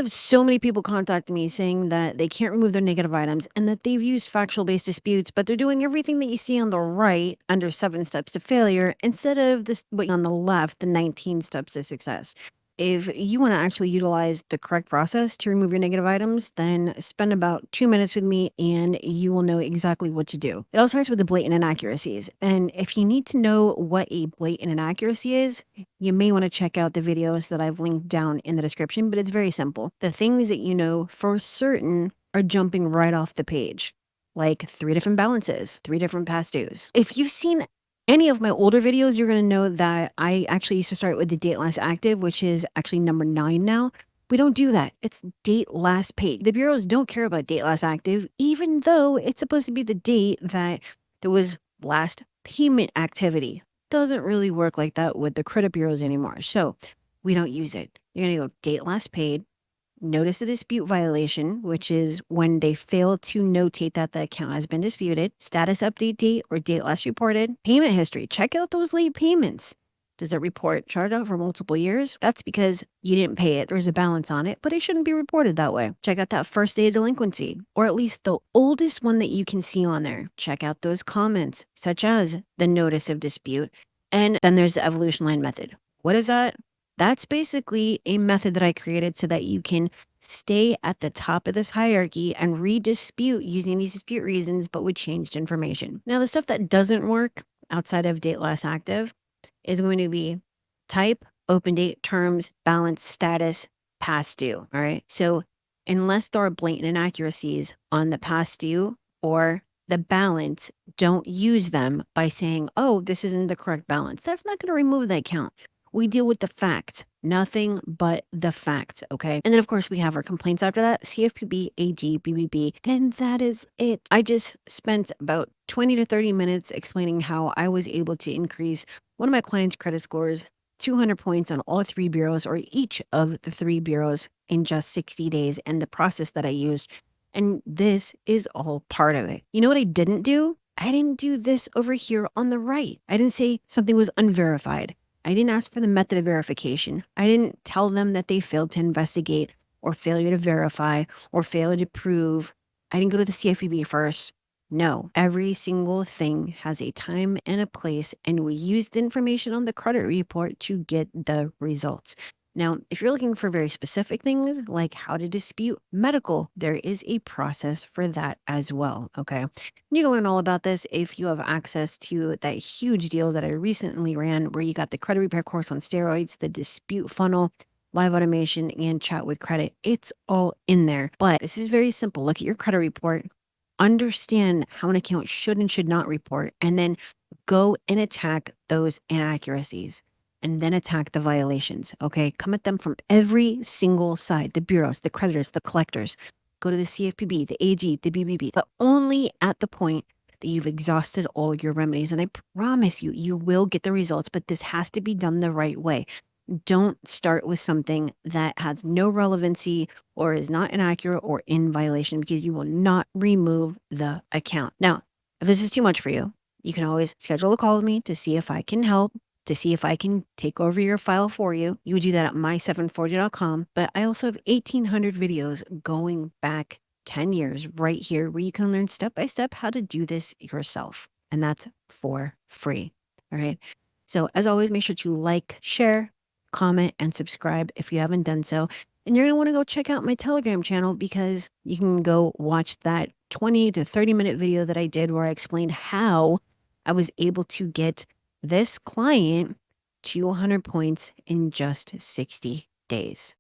Have so many people contact me saying that they can't remove their negative items and that they've used factual based disputes, but they're doing everything that you see on the right under 7 steps to failure instead of this what on the left, the 19 steps to success. If you want to actually utilize the correct process to remove your negative items, then spend about 2 minutes with me and you will know exactly what to do. It all starts with the blatant inaccuracies. And if you need to know what a blatant inaccuracy is, you may want to check out the videos that I've linked down in the description, but it's very simple. The things that you know for certain are jumping right off the page, like 3 different balances, 3 different past dues. If you've seen any of my older videos, you're going to know that I actually used to start with the date last active, which is actually number 9 now. We don't do that. It's date last paid. The bureaus don't care about date last active, even though it's supposed to be the date that there was last payment activity. Doesn't really work like that with the credit bureaus anymore. So we don't use it. You're going to go date last paid, notice a dispute violation, which is when they fail to notate that the account has been disputed, status update date or date last reported, payment history. Check out those late payments. Does it report charge out for multiple years? That's because you didn't pay it. There's a balance on it, but it shouldn't be reported that way. Check out that first day of delinquency, or at least the oldest one that you can see on there. Check out those comments, such as the notice of dispute. And then there's the evolution line method. What is that? That's basically a method that I created so that you can stay at the top of this hierarchy and redispute using these dispute reasons, but with changed information. Now, the stuff that doesn't work outside of date last active is going to be type, open date, terms, balance, status, past due. All right. So unless there are blatant inaccuracies on the past due or the balance, don't use them by saying, oh, this isn't the correct balance. That's not going to remove the account. We deal with the fact, nothing but the fact, okay? And then, of course, we have our complaints after that, CFPB, AG, BBB, and that is it. I just spent about 20 to 30 minutes explaining how I was able to increase one of my clients' credit scores 200 points on all 3 bureaus or each of the 3 bureaus in just 60 days and the process that I used. And this is all part of it. You know what I didn't do? I didn't do this over here on the right. I didn't say something was unverified. I didn't ask for the method of verification. I didn't tell them that they failed to investigate or failure to verify or failure to prove. I didn't go to the CFPB first. No, every single thing has a time and a place, and we use the information on the credit report to get the results. Now, if you're looking for very specific things like how to dispute medical, there is a process for that as well, okay? You can learn all about this if you have access to that huge deal that I recently ran where you got the credit repair course on steroids, the dispute funnel, live automation, and chat with credit. It's all in there. But this is very simple. Look at your credit report, understand how an account should and should not report, and then go and attack those inaccuracies. And then attack the violations, okay? Come at them from every single side, the bureaus, the creditors, the collectors. Go to the CFPB, the AG, the BBB, but only at the point that you've exhausted all your remedies. And I promise you, you will get the results, but this has to be done the right way. Don't start with something that has no relevancy or is not inaccurate or in violation because you will not remove the account. Now, if this is too much for you, you can always schedule a call with me to see if I can help, to see if I can take over your file for you. You would do that at my740.com. But I also have 1,800 videos going back 10 years right here where you can learn step by step how to do this yourself. And that's for free. All right. So as always, make sure to like, share, comment, and subscribe if you haven't done so. And you're going to want to go check out my Telegram channel because you can go watch that 20 to 30-minute video that I did where I explained how I was able to get this client 200 points in just 60 days.